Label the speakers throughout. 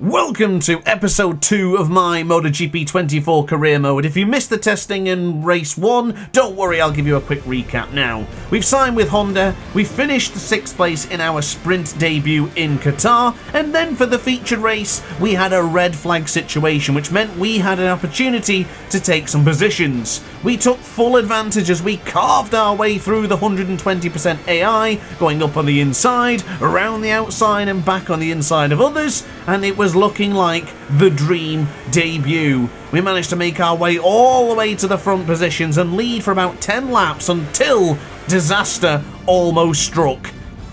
Speaker 1: Welcome to episode 2 of my MotoGP 24 career mode. If you missed the testing in race 1, don't worry, I'll give you a quick recap now. We've signed with Honda, we finished 6th place in our sprint debut in Qatar, and then for the featured race, we had a red flag situation, which meant we had an opportunity to take some positions. We took full advantage as we carved our way through the 120% AI, going up on the inside, around the outside and back on the inside of others, and it was looking like the dream debut. We managed to make our way all the way to the front positions and lead for about 10 laps until disaster almost struck.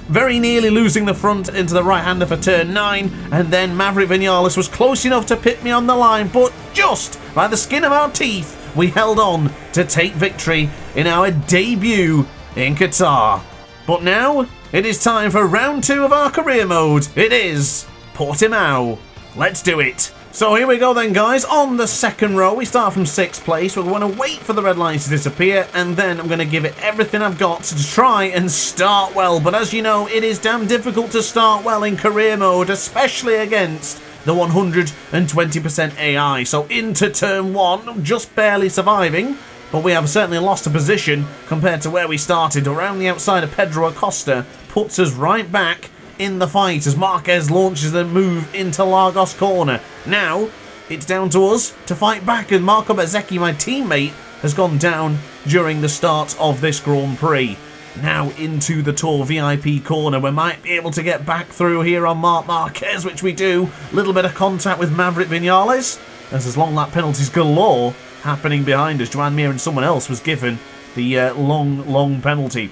Speaker 1: Very nearly losing the front into the right-hander for turn 9, and then Maverick Vinales was close enough to pit me on the line, but just by the skin of our teeth, we held on to take victory in our debut in Qatar. But now, it is time for round 2 of our career mode. It is Portimao. Let's do it. So here we go then, guys. On the second row, we start from 6th place. We're going to wait for the red lines to disappear, and then I'm going to give it everything I've got to try and start well. But as you know, it is damn difficult to start well in career mode, especially against the 120% AI. So into turn 1, just barely surviving, but we have certainly lost a position compared to where we started. Around the outside of Pedro Acosta puts us right back in the fight as Marquez launches the move into Lagos corner. Now, it's down to us to fight back, and Marco Bezzecchi, my teammate, has gone down during the start of this Grand Prix. Now into the Tour VIP corner. We might be able to get back through here on Marc Marquez, which we do. Little bit of contact with Maverick Vinales, as there's long lap penalties galore happening behind us. Joan Mir and someone else was given the long penalty.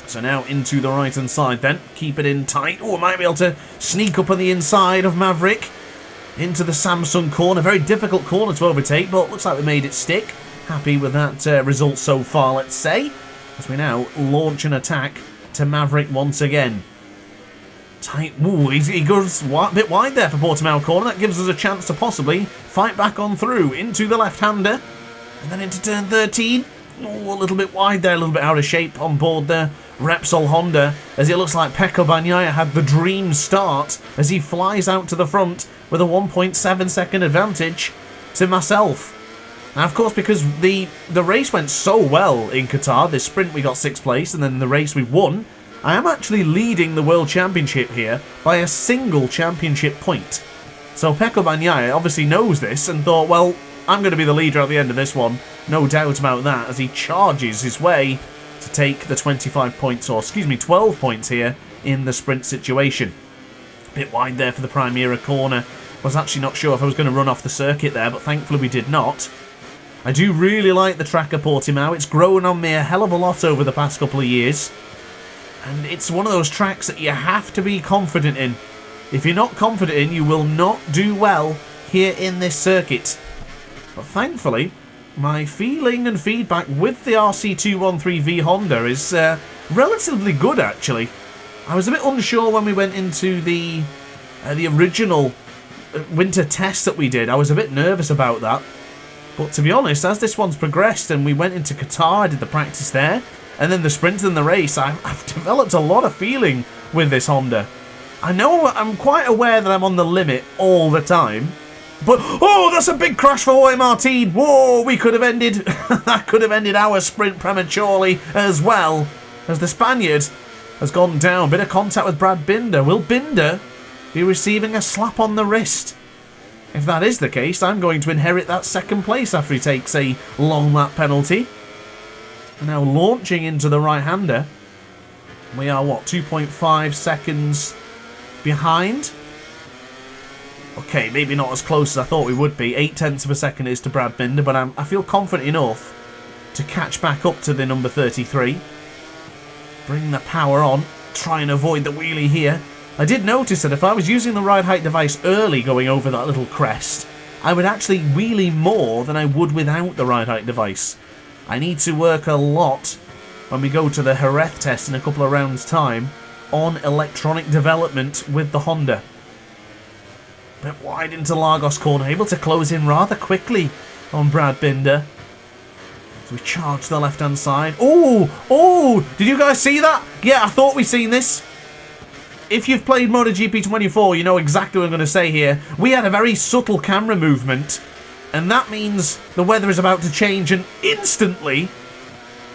Speaker 1: So now into the right-hand side then. Keep it in tight. Oh, I might be able to sneak up on the inside of Maverick. Into the Samsung corner. Very difficult corner to overtake, but looks like we made it stick. Happy with that result so far, let's say. As we now launch an attack to Maverick once again. Tight. Ooh, he goes a bit wide there for Portimao corner. That gives us a chance to possibly fight back on through. Into the left-hander. And then into turn 13. Oh, a little bit wide there, a little bit out of shape on board there. Repsol Honda, as it looks like Pecco Bagnaia had the dream start as he flies out to the front with a 1.7 second advantage to myself. Now, of course, because the race went so well in Qatar, this sprint we got 6th place, and then the race we won, I am actually leading the World Championship here by a single championship point. So Pecco Bagnaia obviously knows this and thought, well, I'm going to be the leader at the end of this one. No doubt about that, as he charges his way to take the 25 points, or excuse me, 12 points here in the sprint situation. A bit wide there for the Primera corner. Was actually not sure if I was going to run off the circuit there, but thankfully we did not. I do really like the track of Portimao. It's grown on me a hell of a lot over the past couple of years. And it's one of those tracks that you have to be confident in. If you're not confident in, you will not do well here in this circuit. But thankfully, my feeling and feedback with the RC213V Honda is relatively good, actually. I was a bit unsure when we went into the original winter test that we did. I was a bit nervous about that. But to be honest, as this one's progressed and we went into Qatar, I did the practice there, and then the sprint and the race, I've developed a lot of feeling with this Honda. I know I'm quite aware that I'm on the limit all the time. But, oh, that's a big crash for Jorge Martin. Whoa, we could have ended, that could have ended our sprint prematurely as well, as the Spaniard has gone down. Bit of contact with Brad Binder. Will Binder be receiving a slap on the wrist? If that is the case, I'm going to inherit that 2nd place after he takes a long lap penalty. Now launching into the right-hander. We are, what, 2.5 seconds behind? Okay, maybe not as close as I thought we would be. 0.8 of a second is to Brad Binder, but I feel confident enough to catch back up to the number 33. Bring the power on. Try and avoid the wheelie here. I did notice that if I was using the ride height device early going over that little crest, I would actually wheelie more than I would without the ride height device. I need to work a lot when we go to the Jerez test in a couple of rounds' time on electronic development with the Honda. Bit wide into Lagos corner, able to close in rather quickly on Brad Binder. So we charge the left-hand side. Oh, did you guys see that? Yeah, I thought we'd seen this. if you've played MotoGP 24, you know exactly what I'm going to say here. We had a very subtle camera movement, and that means the weather is about to change, and instantly,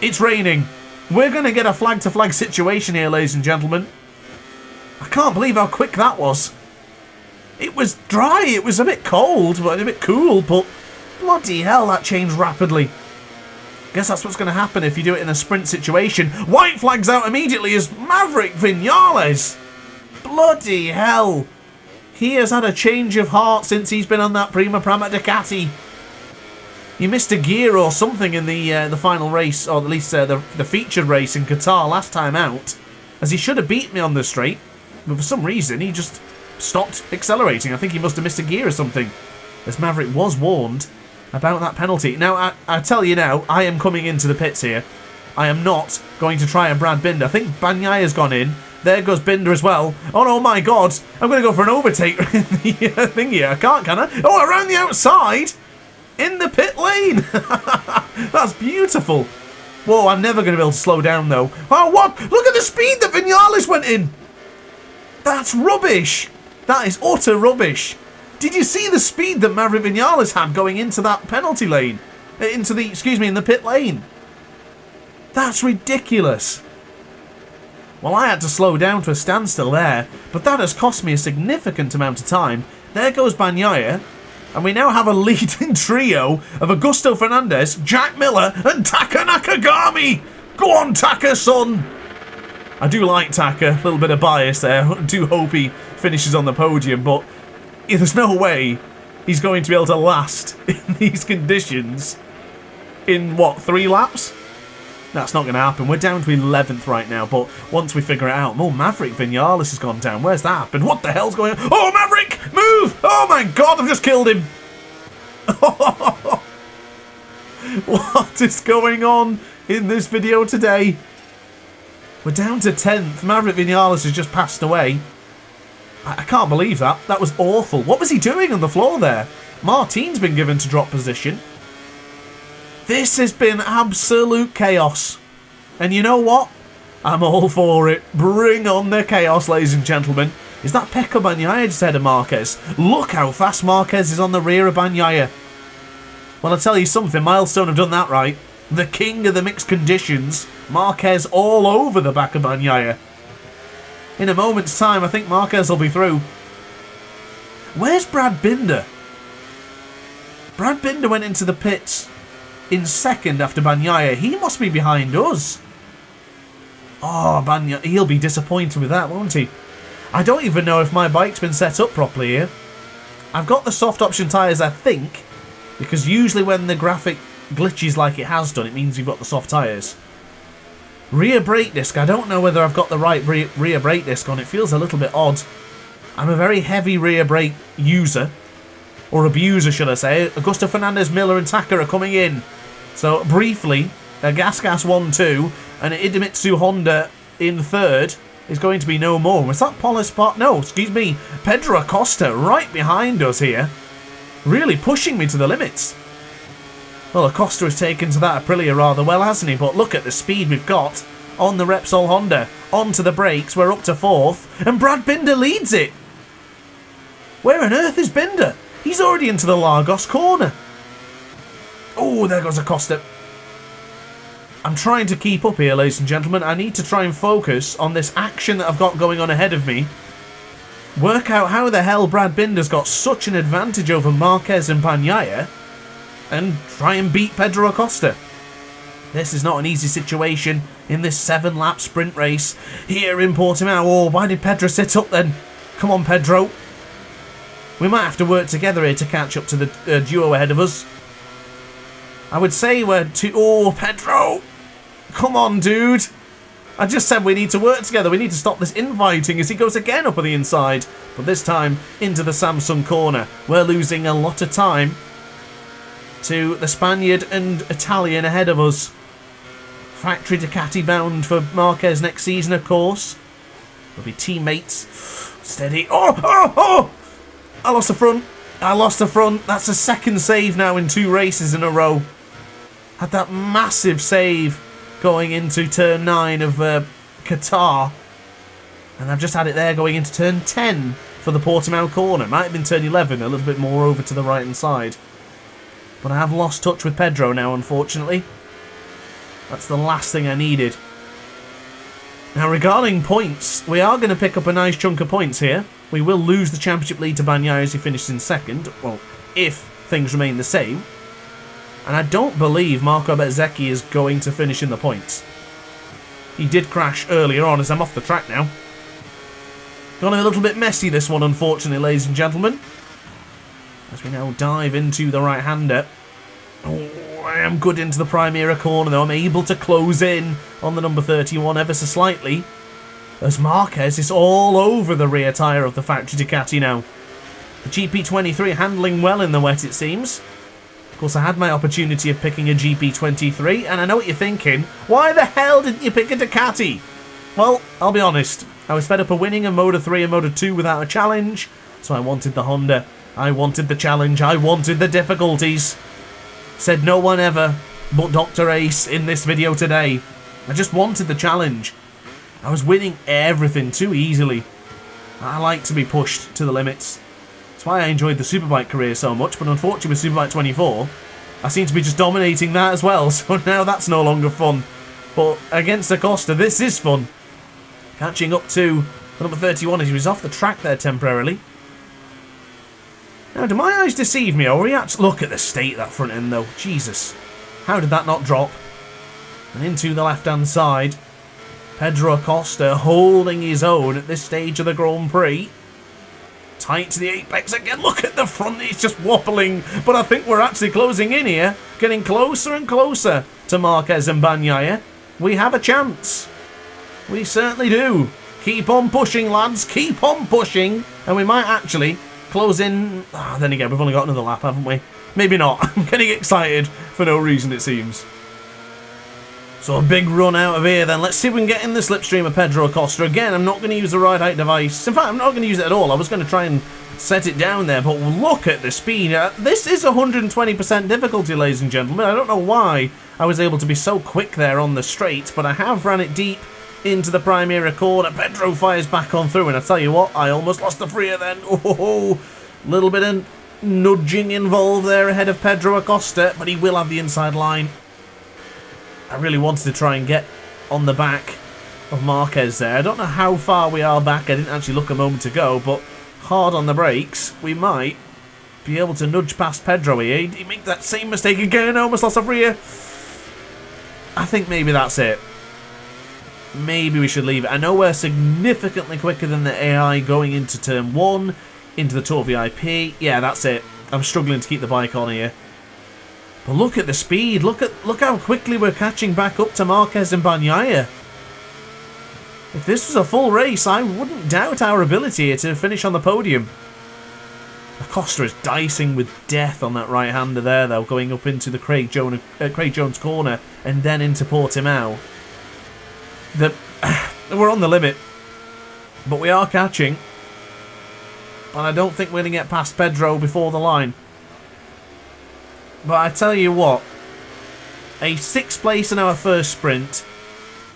Speaker 1: it's raining. We're going to get a flag-to-flag situation here, ladies and gentlemen. I can't believe how quick that was. It was dry, it was a bit cold, but a bit cool, but bloody hell, that changed rapidly. Guess that's what's going to happen if you do it in a sprint situation. White flags out immediately as Maverick Vinales. Bloody hell. He has had a change of heart since he's been on that Prima Prama Ducati. He missed a gear or something in the final race, or at least the featured race in Qatar last time out, as he should have beat me on the straight, but for some reason he just stopped accelerating. I think he must have missed a gear or something, as Maverick was warned about that penalty. Now, I tell you now, I am coming into the pits here. I am not going to try and Brad Binder. I think Bagnaya's gone in. There goes Binder as well. Oh, no, my God. I'm going to go for an overtake in the thing here. I can't, can I? Oh, around the outside. In the pit lane. That's beautiful. Whoa, I'm never going to be able to slow down, though. Oh, what? Look at the speed that Vinales went in. That's rubbish. That is utter rubbish. Did you see the speed that Maverick Vinales had going into that penalty lane? In the pit lane. That's ridiculous. Well, I had to slow down to a standstill there, but that has cost me a significant amount of time. There goes Bagnaia, and we now have a leading trio of Augusto Fernandez, Jack Miller, and Taka Nakagami. Go on, Taka, son. I do like Taka, a little bit of bias there. I do hope he finishes on the podium, but there's no way he's going to be able to last in these conditions in, what, 3 laps? That's not going to happen. We're down to 11th right now, but once we figure it out... Oh, Maverick Vinales has gone down. Where's that happened? What the hell's going on? Oh, Maverick! Move! Oh, my God, I've just killed him! What is going on in this video today? We're down to 10th. Maverick Vinales has just passed away. I can't believe that. That was awful. What was he doing on the floor there? Martin's been given to drop position. This has been absolute chaos. And you know what? I'm all for it. Bring on the chaos, ladies and gentlemen. Is that Pecco Bagnaia just ahead of Marquez? Look how fast Marquez is on the rear of Bagnaia. Well, I'll tell you something. Milestone have done that right. The king of the mixed conditions. Marquez all over the back of Bagnaia. In a moment's time, I think Marquez will be through. Where's Brad Binder? Brad Binder went into the pits in second after Bagnaia. He must be behind us. Oh, Bagnaia, he'll be disappointed with that, won't he? I don't even know if my bike's been set up properly here. I've got the soft option tyres, I think, because usually when the graphic glitches like it has done, it means you've got the soft tyres. Rear brake disc, I don't know whether I've got the right rear brake disc on. It feels a little bit odd. I'm a very heavy rear brake user, or abuser should I say. Augusto Fernandez, Miller and Taka are coming in. So briefly, a Gas 1-2 and an Idemitsu Honda in third is going to be no more. Was that Paulus Part? No, excuse me. Pedro Acosta right behind us here. Really pushing me to the limits. Well, Acosta has taken to that Aprilia rather well, hasn't he? But look at the speed we've got on the Repsol Honda. Onto the brakes, we're up to 4th, and Brad Binder leads it. Where on earth is Binder? He's already into the Lagos corner. Oh, there goes Acosta. I'm trying to keep up here, ladies and gentlemen. I need to try and focus on this action that I've got going on ahead of me. Work out how the hell Brad Binder's got such an advantage over Marquez and Bagnaia, and try and beat Pedro Acosta. This is not an easy situation in this 7-lap sprint race here in Portimao. Oh, why did Pedro sit up then? Come on, Pedro. We might have to work together here to catch up to the duo ahead of us. I would say we're to... Oh, Pedro! Come on, dude! I just said we need to work together. We need to stop this infighting as he goes again up on the inside. But this time, into the Samsung corner. We're losing a lot of time to the Spaniard and Italian ahead of us. Factory Ducati bound for Marquez next season, of course. We'll be teammates. Steady. Oh, oh, oh! I lost the front. I lost the front. That's a second save now in 2 races in a row. Had that massive save going into turn 9 of Qatar. And I've just had it there going into turn 10 for the Portimao corner. Might have been turn 11, a little bit more over to the right-hand side. But I have lost touch with Pedro now, unfortunately. That's the last thing I needed. Now, regarding points, we are going to pick up a nice chunk of points here. We will lose the championship lead to Bagnaia as he finishes in second. Well, if things remain the same. And I don't believe Marco Bezzecchi is going to finish in the points. He did crash earlier on as I'm off the track now. Gone a little bit messy this one, unfortunately, ladies and gentlemen. As we now dive into the right-hander. Oh, I am good into the Primera corner, though. I'm able to close in on the number 31 ever so slightly. As Marquez is all over the rear tyre of the factory Ducati now. The GP23 handling well in the wet, it seems. Of course, I had my opportunity of picking a GP23, and I know what you're thinking. Why the hell didn't you pick a Ducati? Well, I'll be honest. I was fed up of winning a Moto3 and Moto2 without a challenge, so I wanted the Honda. I wanted the challenge. I wanted the difficulties. Said no one ever but DrAce in this video today. I just wanted the challenge. I was winning everything too easily. I like to be pushed to the limits. That's why I enjoyed the Superbike career so much, but unfortunately with Superbike 24, I seem to be just dominating that as well, so now that's no longer fun. But against Acosta, this is fun. Catching up to number 31 as he was off the track there temporarily. Now, do my eyes deceive me, or look at the state of that front end, though. Jesus. How did that not drop? And into the left-hand side. Pedro Acosta holding his own at this stage of the Grand Prix. Tight to the apex again. Look at the front. He's just wobbling. But I think we're actually closing in here. Getting closer and closer to Marquez and Bagnaia. We have a chance. We certainly do. Keep on pushing, lads. Keep on pushing. And we might actually close in. Then again, we've only got another lap, haven't we? Maybe not. I'm getting excited for no reason, it seems. So a big run out of here then. Let's see if we can get in the slipstream of Pedro Acosta. Again, I'm not going to use the ride height device. In fact, I'm not going to use it at all. I was going to try and set it down there, but look at the speed. This is 120% difficulty, ladies and gentlemen. I don't know why I was able to be so quick there on the straight, but I have ran it deep into the Primera corner. Pedro fires back on through, and I tell you what, I almost lost the freer then. Oh, little bit of nudging involved there ahead of Pedro Acosta, but he will have the inside line. I really wanted to try and get on the back of Marquez there. I don't know how far we are back. I didn't actually look a moment ago, but hard on the brakes. We might be able to nudge past Pedro here. He made that same mistake again. Almost lost a freer. I think maybe that's it. Maybe we should leave it. I know we're significantly quicker than the AI going into turn 1, into the Tour VIP. Yeah, that's it. I'm struggling to keep the bike on here. But look at the speed. Look how quickly we're catching back up to Marquez and Bagnaia. If this was a full race, I wouldn't doubt our ability here to finish on the podium. Acosta is dicing with death on that right-hander there, though, going up into the Craig Jones corner and then into Portimao. We're on the limit, but we are catching. And I don't think we're going to get past Pedro before the line. But I tell you what, a 6th place in our first sprint,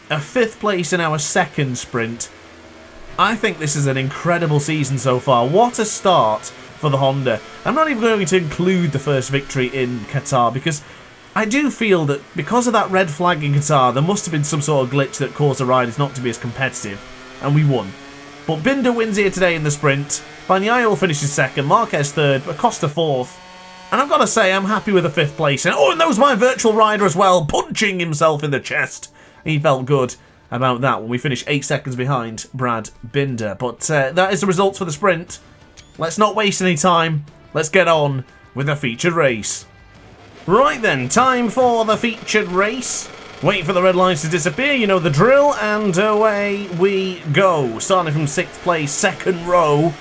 Speaker 1: a 5th place in our second sprint. I think this is an incredible season so far. What a start for the Honda. I'm not even going to include the first victory in Qatar, because I do feel that because of that red flag in Qatar, there must have been some sort of glitch that caused the riders not to be as competitive, and we won. But Binder wins here today in the sprint. Bagnaia will finish in second, Marquez third, Acosta fourth. And I've got to say, I'm happy with the 5th place. And that was my virtual rider as well, punching himself in the chest. He felt good about that when we finished 8 seconds behind Brad Binder. But that is the results for the sprint. Let's not waste any time. Let's get on with the featured race. Right then, time for the featured race. Wait for the red lines to disappear, you know the drill, and away we go. Starting from 6th place, second row.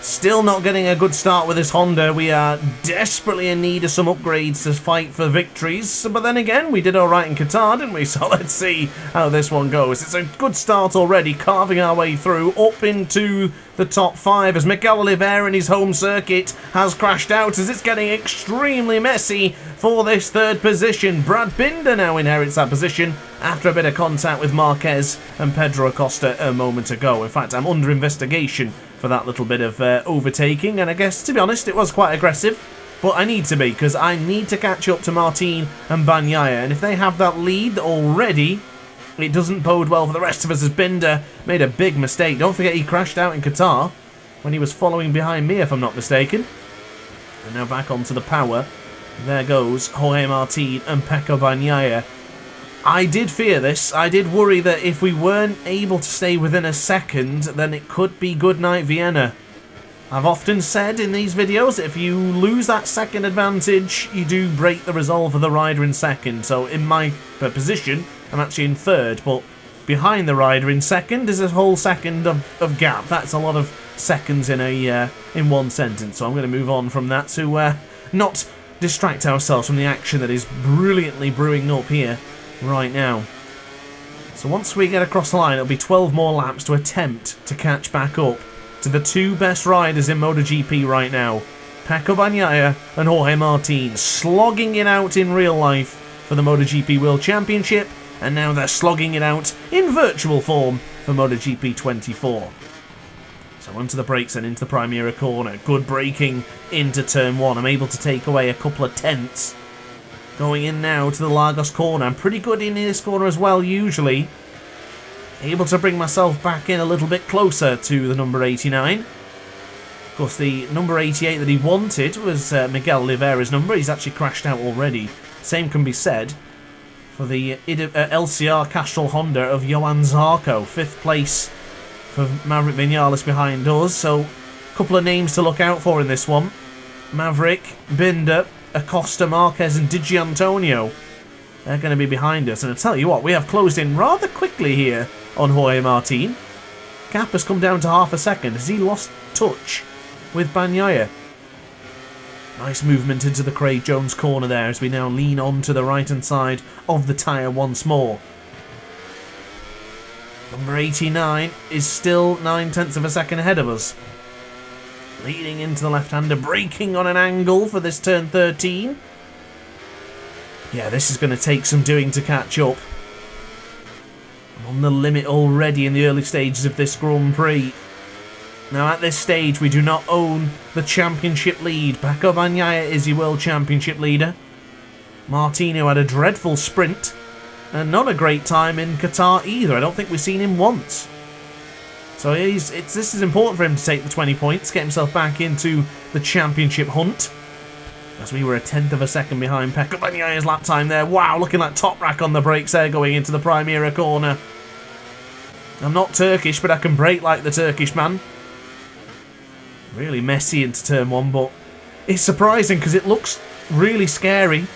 Speaker 1: Still not getting a good start with this Honda. We are desperately in need of some upgrades to fight for victories. But then again, we did alright in Qatar, didn't we? So let's see how this one goes. It's a good start already, carving our way through up into the top 5 as Miguel Oliveira in his home circuit has crashed out as it's getting extremely messy for this third position. Brad Binder now inherits that position after a bit of contact with Marquez and Pedro Acosta a moment ago. In fact, I'm under investigation for that little bit of overtaking, and I guess, to be honest, it was quite aggressive, but I need to be, because I need to catch up to Martin and Bagnaia, and if they have that lead already, it doesn't bode well for the rest of us as Binder made a big mistake. Don't forget he crashed out in Qatar when he was following behind me, if I'm not mistaken. And now back onto the power. There goes Jorge Martin and Pecco Bagnaia. I did fear this. I did worry that if we weren't able to stay within a second, then it could be goodnight Vienna. I've often said in these videos, if you lose that second advantage, you do break the resolve of the rider in second. So in my position, I'm actually in third, but behind the rider in second is a whole second of gap. That's a lot of seconds in one sentence. So I'm going to move on from that to not distract ourselves from the action that is brilliantly brewing up here right now. So once we get across the line, it'll be 12 more laps to attempt to catch back up to the two best riders in MotoGP right now, Pecco Bagnaia and Jorge Martin, slogging it out in real life for the MotoGP World Championship, and now they're slogging it out in virtual form for MotoGP 24. So onto the brakes and into the Primera corner. Good braking into turn 1. I'm able to take away a couple of tenths. Going in now to the Lagos corner. I'm pretty good in this corner as well, usually. Able to bring myself back in a little bit closer to the number 89. Of course, the number 88 that he wanted was Miguel Oliveira's number. He's actually crashed out already. Same can be said for the LCR Castrol Honda of Johan Zarco. 5th place for Maverick Vinales behind us. So, a couple of names to look out for in this one. Maverick, Binder, Acosta, Marquez and Digi Antonio. They're going to be behind us. And I tell you what, we have closed in rather quickly here on Jorge Martin. Gap has come down to half a second as he lost touch with Bagnaia. Nice movement into the Craig Jones corner there as we now lean on to the right hand side of the tyre once more. Number 89 is still 9/10 of a second ahead of us. Leading into the left-hander, braking on an angle for this turn 13. Yeah, this is going to take some doing to catch up. I'm on the limit already in the early stages of this Grand Prix. Now at this stage, we do not own the championship lead. Pecco Bagnaia is your world championship leader. Martino had a dreadful sprint, and not a great time in Qatar either. I don't think we've seen him once. So this is important for him to take the 20 points, get himself back into the championship hunt. As we were a 10th of a second behind Pecco Bagnaia's lap time there. Wow, looking like top rack on the brakes there going into the Primera corner. I'm not Turkish, but I can brake like the Turkish man. Really messy into turn 1, but it's surprising because it looks really scary,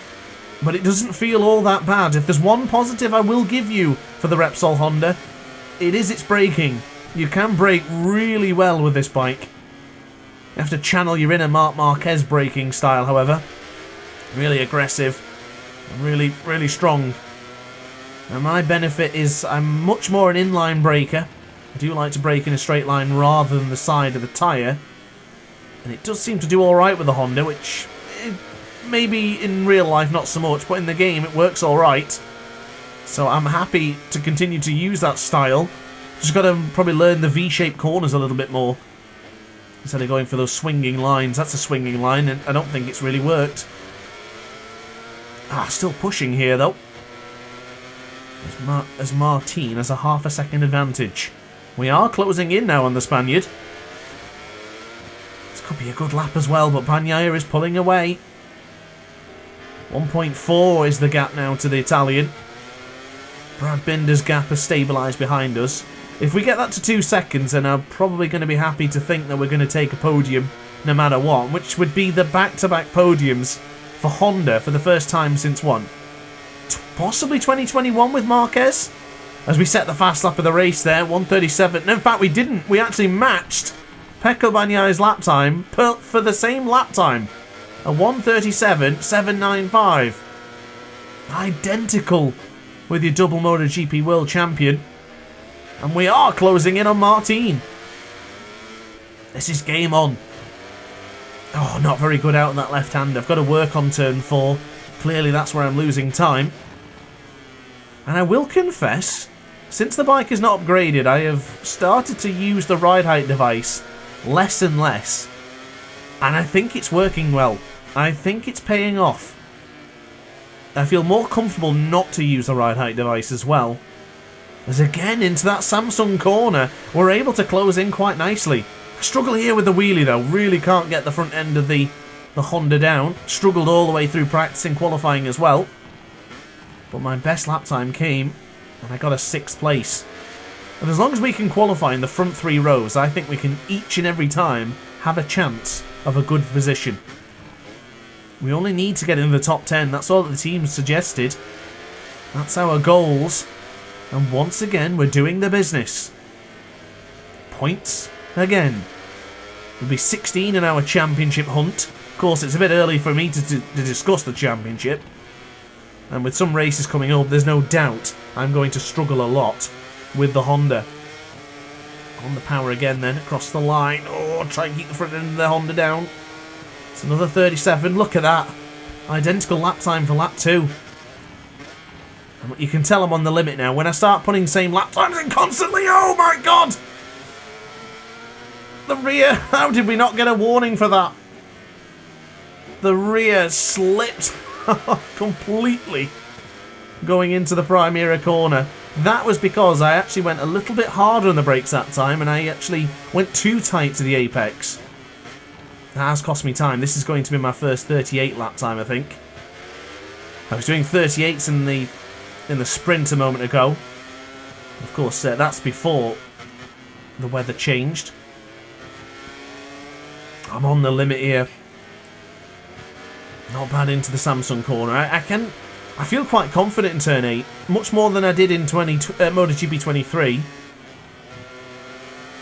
Speaker 1: but it doesn't feel all that bad. If there's one positive I will give you for the Repsol Honda, it is its braking. You can brake really well with this bike. You have to channel your inner Marc Marquez braking style, however. Really aggressive. Really, really strong. Now my benefit is I'm much more an inline braker. I do like to brake in a straight line rather than the side of the tyre. And it does seem to do alright with the Honda, which maybe in real life not so much, but in the game it works alright. So I'm happy to continue to use that style. Just got to probably learn the V-shaped corners a little bit more instead of going for those swinging lines. That's a swinging line, and I don't think it's really worked. Still pushing here, though. As Martin has a half a second advantage. We are closing in now on the Spaniard. This could be a good lap as well, but Bagnaia is pulling away. 1.4 is the gap now to the Italian. Brad Binder's gap has stabilised behind us. If we get that to 2 seconds, then I'm probably going to be happy to think that we're going to take a podium no matter what, which would be the back-to-back podiums for Honda for the first time since possibly 2021 with Marquez? As we set the fast lap of the race there, 1:37. No, in fact, we didn't. We actually matched Pecco Bagnaia's lap time for the same lap time. A 1:37.795. Identical with your double MotoGP World Champion. And we are closing in on Martin. This is game on. Oh, not very good out in that left hand. I've got to work on turn 4. Clearly that's where I'm losing time. And I will confess, since the bike is not upgraded, I have started to use the ride height device less and less. And I think it's working well. I think it's paying off. I feel more comfortable not to use the ride height device as well. As again, into that Samsung corner, we're able to close in quite nicely. I struggle here with the wheelie though. Really can't get the front end of the Honda down. Struggled all the way through practicing qualifying as well. But my best lap time came, and I got a 6th place. And as long as we can qualify in the front 3 rows, I think we can each and every time have a chance of a good position. We only need to get into the top 10. That's all that the team suggested. That's our goals. And once again, we're doing the business. Points again. We'll be 16 in our championship hunt. Of course, it's a bit early for me to discuss the championship. And with some races coming up, there's no doubt I'm going to struggle a lot with the Honda. On the power again then, across the line. Oh, try and keep the front end of the Honda down. It's another 37. Look at that. Identical lap time for lap 2. And you can tell I'm on the limit now. When I start putting same lap times in constantly, oh my god! The rear, how did we not get a warning for that? The rear slipped completely going into the Primera corner. That was because I actually went a little bit harder on the brakes that time, and I actually went too tight to the apex. That has cost me time. This is going to be my first 38 lap time, I think. I was doing 38s in the sprint a moment ago. Of course, that's before the weather changed. I'm on the limit here. Not bad into the Samsung corner. I feel quite confident in turn 8, much more than I did in MotoGP 23.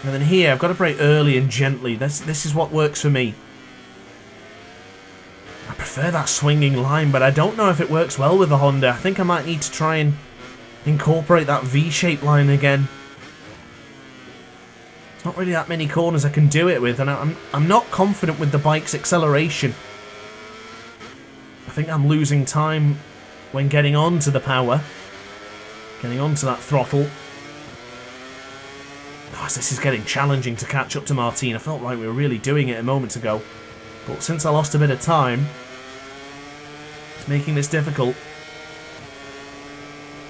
Speaker 1: And then here, I've got to brake early and gently. This is what works for me. I prefer that swinging line, but I don't know if it works well with the Honda. I think I might need to try and incorporate that V-shaped line again. There's not really that many corners I can do it with, and I'm not confident with the bike's acceleration. I think I'm losing time when getting onto the power, getting onto that throttle. Oh, this is getting challenging to catch up to Martin. I felt like we were really doing it a moment ago, but since I lost a bit of time, it's making this difficult.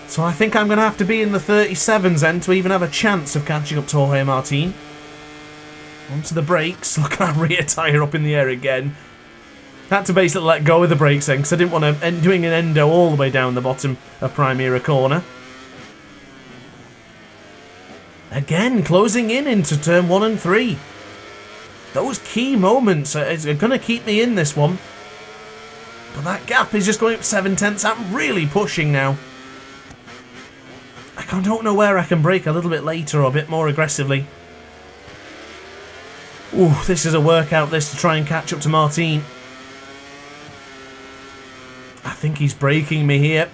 Speaker 1: So I think I'm going to have to be in the 37s then to even have a chance of catching up to Jorge Martin. Onto the brakes. Look at that rear tyre up in the air again. Had to basically let go of the brakes then because I didn't want to end doing an endo all the way down the bottom of Primera corner. Again, closing in into turn 1 and 3. Those key moments are going to keep me in this one. But that gap is just going up 7/10. I'm really pushing now. I don't know where I can brake a little bit later or a bit more aggressively. Ooh, this is a workout, this, to try and catch up to Martin. I think he's braking me here.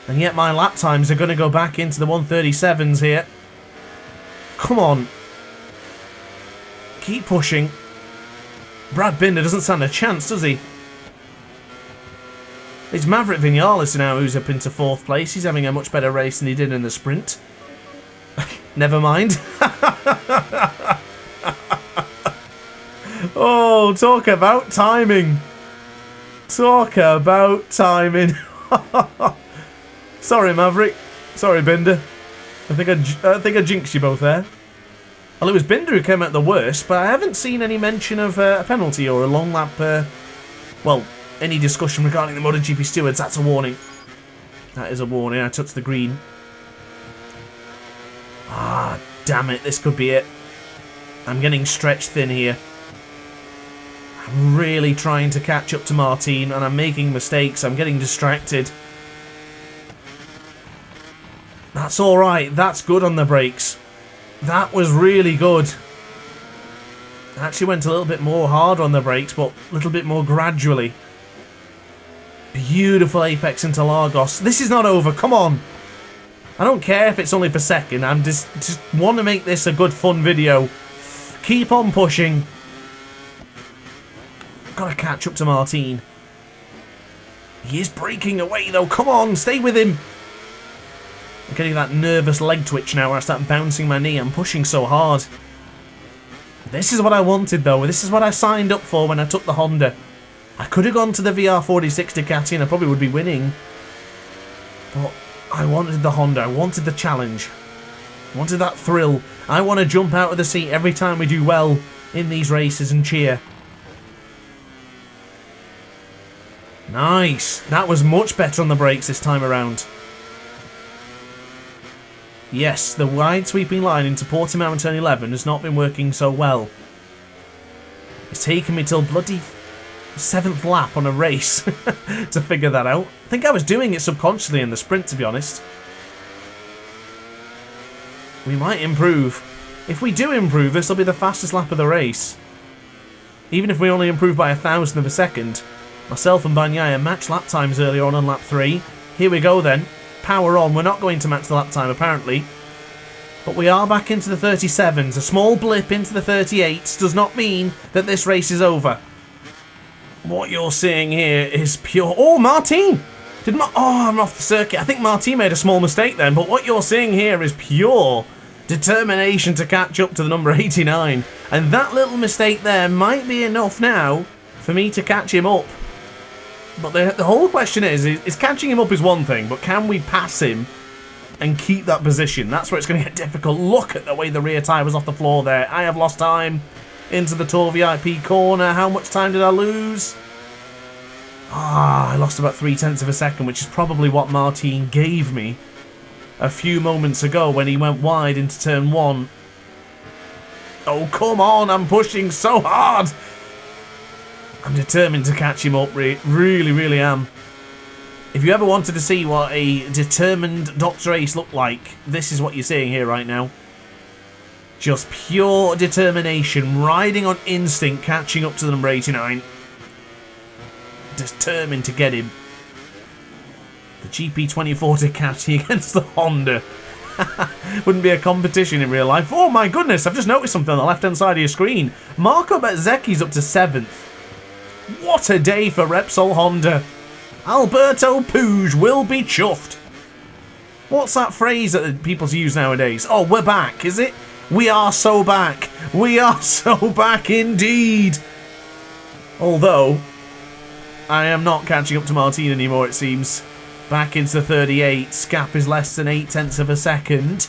Speaker 1: And yet my lap times are going to go back into the 1:37s here. Come on. Keep pushing. Brad Binder doesn't stand a chance, does he? It's Maverick Vinales now who's up into 4th place. He's having a much better race than he did in the sprint. Never mind. Oh, talk about timing. Talk about timing. Sorry, Maverick. Sorry, Binder. I think I jinxed you both there. Well, it was Binder who came out the worst, but I haven't seen any mention of a penalty or a long lap. Well, any discussion regarding the MotoGP stewards. That's a warning. That is a warning. I touched the green. Ah, damn it. This could be it. I'm getting stretched thin here. I'm really trying to catch up to Martin, and I'm making mistakes. I'm getting distracted. That's alright. That's good on the brakes. That was really good. Actually went a little bit more hard on the brakes, but a little bit more gradually. Beautiful apex into Lagos. This is not over. Come on. I don't care if it's only for second. I'm just want to make this a good, fun video. Keep on pushing. Gotta catch up to Martin. He is breaking away, though. Come on, stay with him. I'm getting that nervous leg twitch now where I start bouncing my knee. I'm pushing so hard. This is what I wanted, though. This is what I signed up for when I took the Honda. I could have gone to the VR46 Ducati and I probably would be winning. But I wanted the Honda. I wanted the challenge. I wanted that thrill. I want to jump out of the seat every time we do well in these races and cheer. Nice. That was much better on the brakes this time around. Yes, the wide sweeping line into Portimao in turn 11 has not been working so well. It's taken me till bloody 7th lap on a race to figure that out. I think I was doing it subconsciously in the sprint, to be honest. We might improve. If we do improve, this will be the fastest lap of the race. Even if we only improve by 1,000th of a second. Myself and Bagnaia matched lap times earlier on lap 3. Here we go then. Power on. We're not going to match the lap time apparently. But we are back into the 37s. A small blip into the 38s does not mean that this race is over. What you're seeing here is pure... Oh, Martin! I'm off the circuit. I think Martin made a small mistake then. But what you're seeing here is pure determination to catch up to the number 89. And that little mistake there might be enough now for me to catch him up. But the whole question is catching him up is one thing, but can we pass him and keep that position? That's where it's going to get difficult. Look at the way the rear tyre was off the floor there. I have lost time into the Tour VIP corner. How much time did I lose? I lost about 0.3 of a second, which is probably what Martin gave me a few moments ago when he went wide into turn 1. Oh, come on. I'm pushing so hard. I'm determined to catch him up. Really, really am. If you ever wanted to see what a determined DrAce looked like, this is what you're seeing here right now. Just pure determination, riding on instinct, catching up to the number 89. Determined to get him. The GP24 Ducati against the Honda. Wouldn't be a competition in real life. Oh my goodness, I've just noticed something on the left-hand side of your screen. Marco Bezzecchi's up to 7th. What a day for Repsol Honda. Alberto Puig will be chuffed. What's that phrase that people use nowadays? Oh, we're back, is it? We are so back. We are so back indeed. Although, I am not catching up to Martin anymore, it seems. Back into the 38. Gap is less than 0.8 of a second.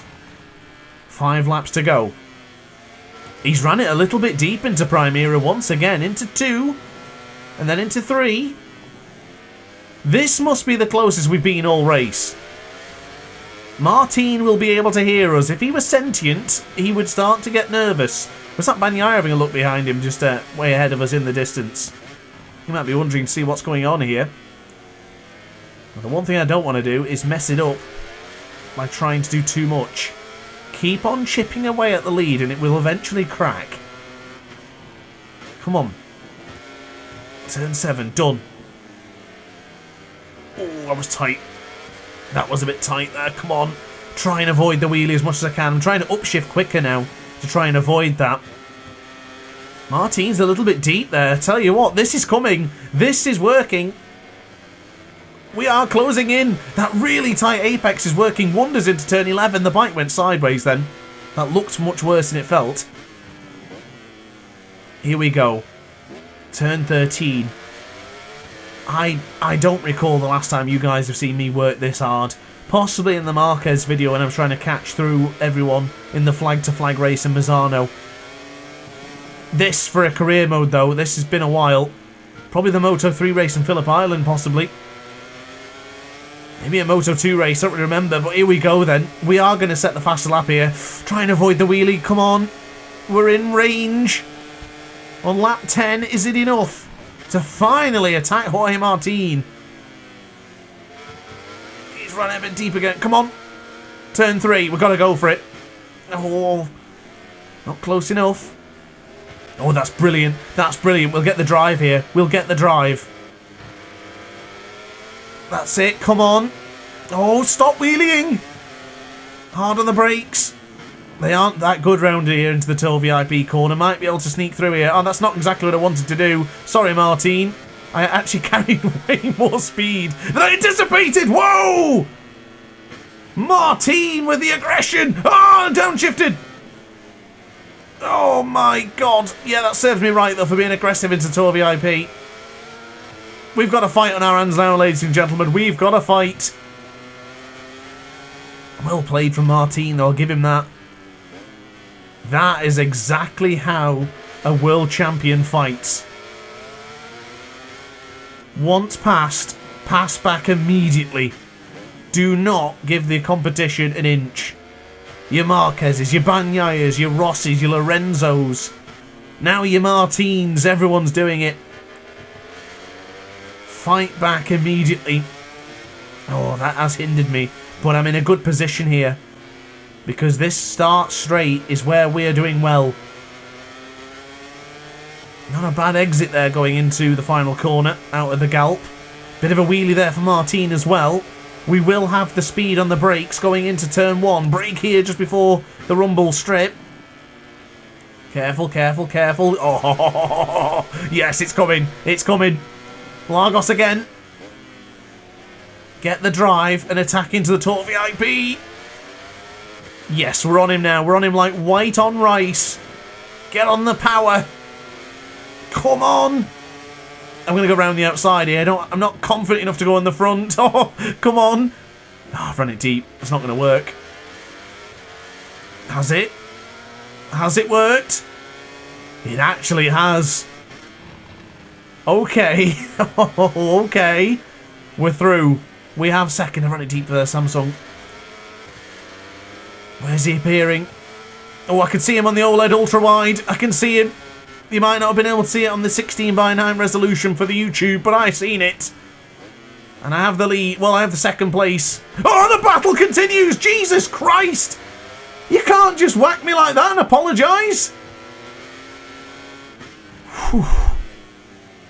Speaker 1: 5 laps to go. He's ran it a little bit deep into Primera once again. Into 2. And then into 3. This must be the closest we've been all race. Martin will be able to hear us. If he was sentient, he would start to get nervous. Was that Bagnaia having a look behind him, just way ahead of us in the distance? You might be wondering to see what's going on here. Well, the one thing I don't want to do is mess it up by trying to do too much. Keep on chipping away at the lead and it will eventually crack. Come on. Turn 7, done. Oh, that was tight. That was a bit tight there, come on. Try and avoid the wheelie as much as I can. I'm trying to upshift quicker now to try and avoid that. Martin's a little bit deep there. Tell you what, this is coming. This is working. We are closing in. That really tight apex is working wonders into turn 11. The bike went sideways then. That looked much worse than it felt. Here we go. Turn 13. I don't recall the last time you guys have seen me work this hard. Possibly in the Marquez video when I'm trying to catch through everyone in the flag-to-flag race in Misano. This for a career mode though, this has been a while. Probably the Moto3 race in Phillip Island possibly. Maybe a Moto2 race, I don't really remember, but here we go then. We are going to set the faster lap here. Try and avoid the wheelie, come on. We're in range. On lap 10, is it enough to finally attack Jorge Martin? He's running a bit deep again, come on. Turn 3, we've got to go for it. Oh, not close enough. Oh, that's brilliant. That's brilliant. We'll get the drive here. We'll get the drive. That's it. Come on. Oh, stop wheeling. Hard on the brakes. They aren't that good round here into the Tour VIP corner. Might be able to sneak through here. Oh, that's not exactly what I wanted to do. Sorry, Martin. I actually carried way more speed than I anticipated. Whoa! Martin with the aggression. Oh, downshifted. Oh, my God. Yeah, that serves me right, though, for being aggressive into Tour VIP. We've got a fight on our hands now, ladies and gentlemen. We've got a fight. Well played from Martin, though. I'll give him that. That is exactly how a world champion fights. Once passed, pass back immediately. Do not give the competition an inch. Your Marquezes, your Bagnaiyas, your Rossis, your Lorenzos. Now your Martins, everyone's doing it. Fight back immediately. Oh, that has hindered me. But I'm in a good position here. Because this start straight is where we are doing well. Not a bad exit there going into the final corner out of the Galp. Bit of a wheelie there for Martin as well. We will have the speed on the brakes going into turn 1. Brake here just before the rumble strip. Careful, careful, careful. Oh, yes, it's coming. It's coming. Lagos again. Get the drive and attack into the Tour VIP. Yes, we're on him now. We're on him like white on rice. Get on the power. Come on. I'm going to go around the outside here. I'm not confident enough to go on the front. Oh, come on. Oh, I've run it deep. It's not going to work. Has it? Has it worked? It actually has. Okay. Okay. We're through. We have second. I've run it deep there, Samsung. Where's he appearing? Oh, I can see him on the OLED ultra wide. I can see him. You might not have been able to see it on the 16:9 resolution for the YouTube, but I've seen it. And I have the lead. Well, I have the second place. Oh, the battle continues! Jesus Christ! You can't just whack me like that and apologise.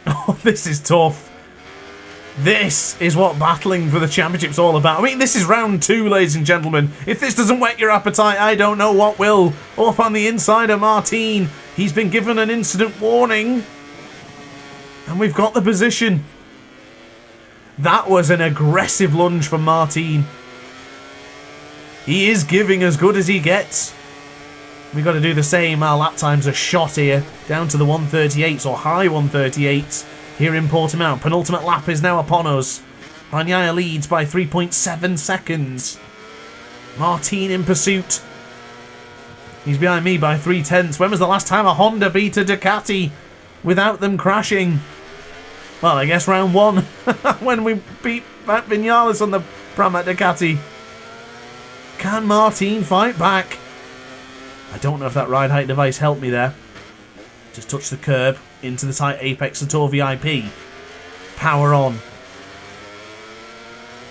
Speaker 1: Oh, this is tough. This is what battling for the championship's all about. I mean, this is round 2, ladies and gentlemen. If this doesn't whet your appetite, I don't know what will. Up on the inside of Martin. He's been given an incident warning. And we've got the position. That was an aggressive lunge from Martin. He is giving as good as he gets. We've got to do the same. Our lap times are shot here. Down to the 138s or high 138s. Here in Portimão. Penultimate lap is now upon us. Bagnaia leads by 3.7 seconds. Martin in pursuit. He's behind me by 3/10. When was the last time a Honda beat a Ducati without them crashing? Well, I guess round 1. When we beat Vinales on the Pramac Ducati. Can Martin fight back? I don't know if that ride height device helped me there. Just touch the curb into the tight apex of Tour VIP. Power on.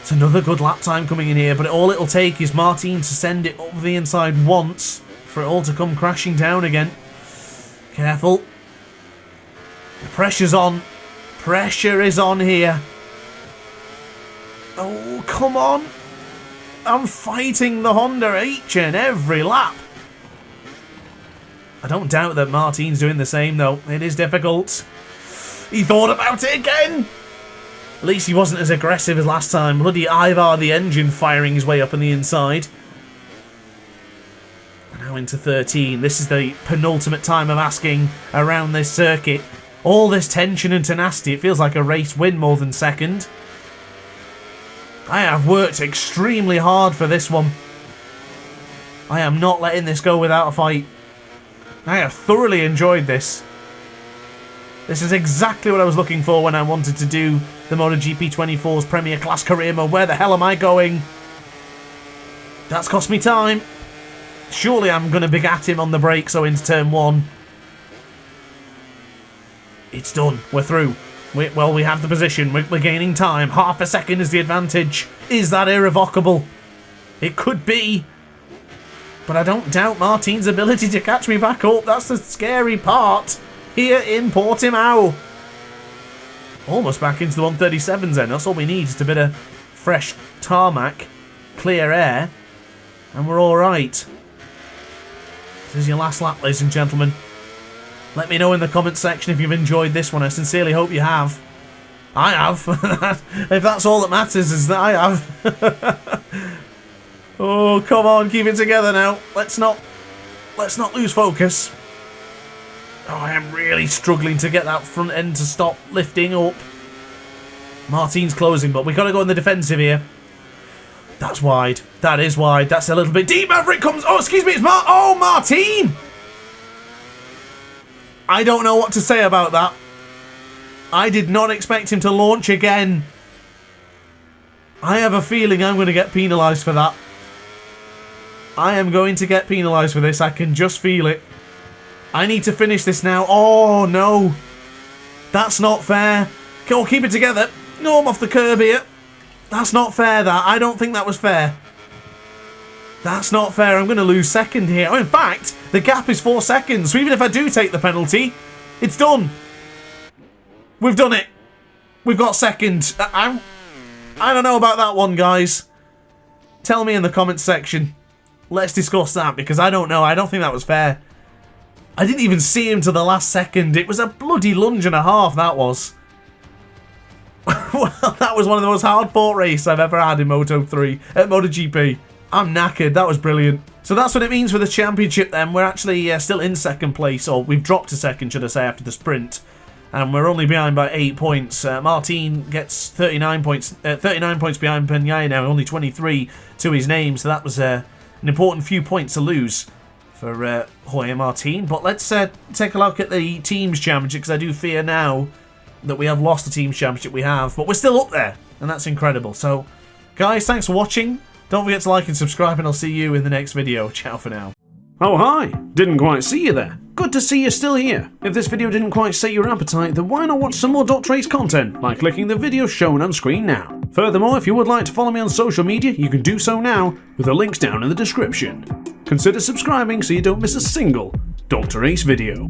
Speaker 1: It's another good lap time coming in here, but all it'll take is Martin to send it over the inside once for it all to come crashing down again. Careful. The pressure's on. Pressure is on here. Oh, come on. I'm fighting the Honda each and every lap. I don't doubt that Martin's doing the same, though. It is difficult. He thought about it again. At least he wasn't as aggressive as last time. Bloody Ivar the engine firing his way up on the inside. Now into 13. This is the penultimate time of asking around this circuit. All this tension and tenacity. It feels like a race win more than second. I have worked extremely hard for this one. I am not letting this go without a fight. I have thoroughly enjoyed this. This is exactly what I was looking for when I wanted to do the MotoGP 24's Premier Class Career Mode. Where the hell am I going? That's cost me time. Surely I'm going to be at him on the brake, so into turn 1. It's done. We're through. We have the position. We're gaining time. Half a second is the advantage. Is that irrevocable? It could be. But I don't doubt Martin's ability to catch me back up. That's the scary part. here in Portimao. Almost back into the 137s then. That's all we need, just a bit of fresh tarmac, clear air, and we're all right. This is your last lap, ladies and gentlemen. Let me know in the comment section if you've enjoyed this one. I sincerely hope you have. I have. If that's all that matters, is that I have. Oh, come on, keep it together now. Let's not lose focus. Oh, I am really struggling to get that front end to stop lifting up. Martin's closing, but we've got to go in the defensive here. That's wide. That is wide. That's a little bit deep. Maverick comes. Oh, excuse me. It's Martin. I don't know what to say about that. I did not expect him to launch again. I have a feeling I'm going to get penalised for that. I am going to get penalised for this. I can just feel it. I need to finish this now. Oh, no. That's not fair. Come on, keep it together. No, I'm off the curb here. That's not fair, that. I don't think that was fair. That's not fair. I'm going to lose second here. Oh, in fact, the gap is 4 seconds. So even if I do take the penalty, it's done. We've done it. We've got second. I don't know about that one, guys. Tell me in the comments section. Let's discuss that, because I don't know. I don't think that was fair. I didn't even see him to the last second. It was a bloody lunge and a half, that was. Well, that was one of the most hard-fought races I've ever had in MotoGP. I'm knackered. That was brilliant. So that's what it means for the championship then. We're actually still in second place, or we've dropped to second, should I say, after the sprint. And we're only behind by 8 points. Martin gets 39 points behind Peña now, only 23 to his name. So that was an important few points to lose for Jorge Martin. But let's take a look at the Teams Championship, because I do fear now that we have lost the Teams Championship. We have, but we're still up there, and that's incredible. So, guys, thanks for watching. Don't forget to like and subscribe, and I'll see you in the next video. Ciao for now.
Speaker 2: Oh, hi. Didn't quite see you there. Good to see you still here. If this video didn't quite set your appetite, then why not watch some more DrAce content by clicking the video shown on screen now. Furthermore, if you would like to follow me on social media, you can do so now with the links down in the description. Consider subscribing so you don't miss a single DrAce video.